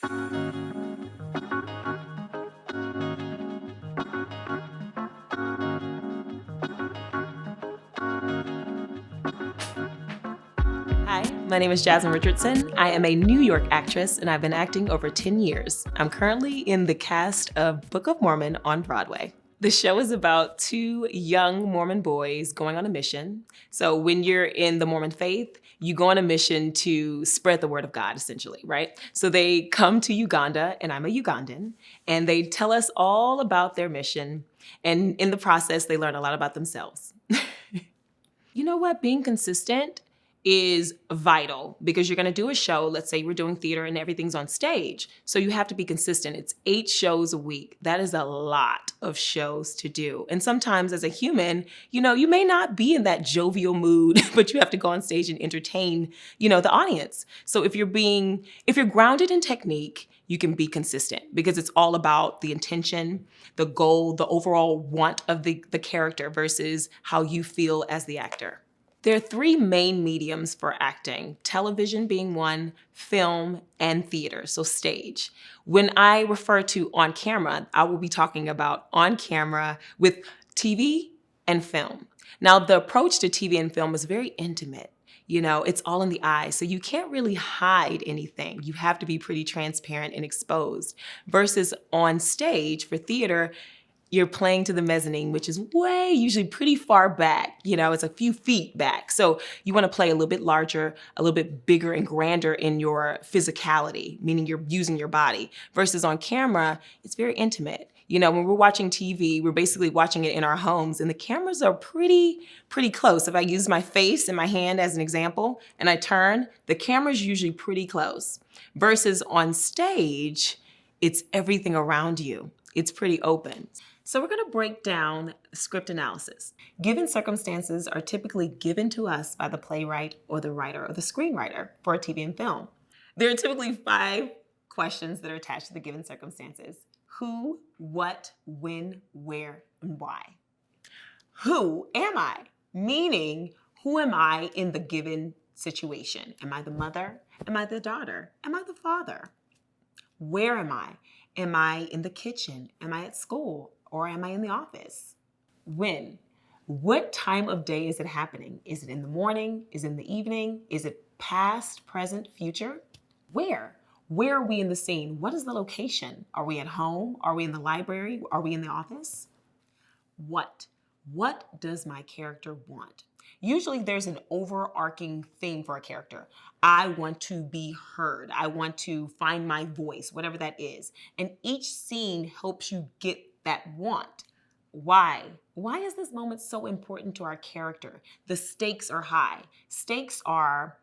Hi, my name is Jasmin Richardson. I am a New York actress and I've been acting over 10 years. I'm currently in the cast of Book of Mormon on Broadway. The show is about two young Mormon boys going on a mission. So when you're in the Mormon faith, you go on a mission to spread the word of God, essentially, right? So they come to Uganda, and I'm a Ugandan, and they tell us all about their mission. And in the process, they learn a lot about themselves. You know what? Being consistent is vital because you're going to do a show. Let's say we're doing theater and everything's on stage. So you have to be consistent. It's 8 shows a week. That is a lot of shows to do. And sometimes as a human, you may not be in that jovial mood, but you have to go on stage and entertain, the audience. So if you're grounded in technique, you can be consistent because it's all about the intention, the goal, the overall want of the character versus how you feel as the actor. There are 3 main mediums for acting, television being one, film, and theater, so stage. When I refer to on camera, I will be talking about on camera with TV and film. Now, the approach to TV and film is very intimate. It's all in the eyes, so you can't really hide anything. You have to be pretty transparent and exposed. Versus on stage for theater, you're playing to the mezzanine, which is usually pretty far back. It's a few feet back. So you want to play a little bit larger, a little bit bigger and grander in your physicality, meaning you're using your body. Versus on camera, it's very intimate. When we're watching TV, we're basically watching it in our homes and the cameras are pretty close. If I use my face and my hand as an example and I turn, the camera's usually pretty close. Versus on stage, it's everything around you. It's pretty open. So we're going to break down script analysis. Given circumstances are typically given to us by the playwright or the writer or the screenwriter for a TV and film. There are typically 5 questions that are attached to the given circumstances. Who, what, when, where, and why. Who am I? Meaning, who am I in the given situation? Am I the mother? Am I the daughter? Am I the father? Where am I? Am I in the kitchen? Am I at school? Or am I in the office? When? What time of day is it happening? Is it in the morning? Is it in the evening? Is it past, present, future? Where? Where are we in the scene? What is the location? Are we at home? Are we in the library? Are we in the office? What? What does my character want? Usually there's an overarching theme for a character. I want to be heard. I want to find my voice, whatever that is. And each scene helps you get that want. Why? Why is this moment so important to our character? The stakes are high. Stakes are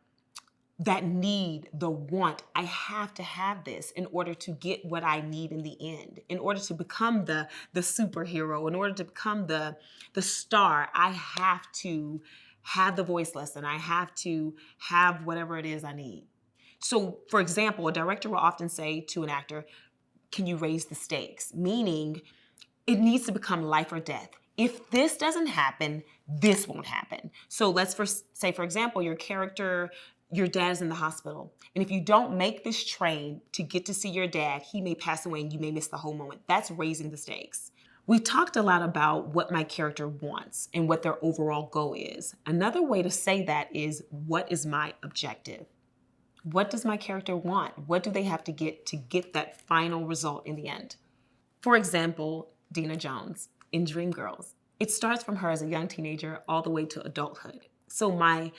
that need, the want. I have to have this in order to get what I need in the end. In order to become the superhero, in order to become the star, I have to have the voice lesson. I have to have whatever it is I need. So, for example, a director will often say to an actor, can you raise the stakes? Meaning, it needs to become life or death. If this doesn't happen, this won't happen. So let's say, for example, your character, your dad is in the hospital. And if you don't make this train to get to see your dad, he may pass away and you may miss the whole moment. That's raising the stakes. We talked a lot about what my character wants and what their overall goal is. Another way to say that is, what is my objective? What does my character want? What do they have to get that final result in the end? For example, Dina Jones in Dreamgirls. It starts from her as a young teenager all the way to adulthood. So my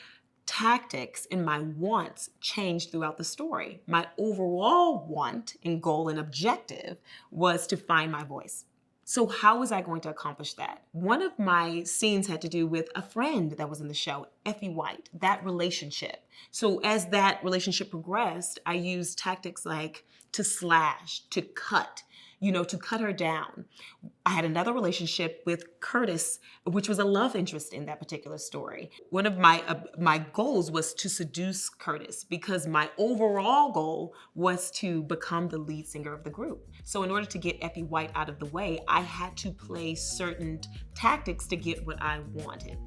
tactics and my wants change throughout the story. My overall want and goal and objective was to find my voice. So how was I going to accomplish that? One of my scenes had to do with a friend that was in the show, Effie White, that relationship. So as that relationship progressed, I used tactics like to slash, to cut, to cut her down. I had another relationship with Curtis, which was a love interest in that particular story. One of my goals was to seduce Curtis because my overall goal was to become the lead singer of the group. So in order to get Effie White out of the way, I had to play certain tactics to get what I wanted.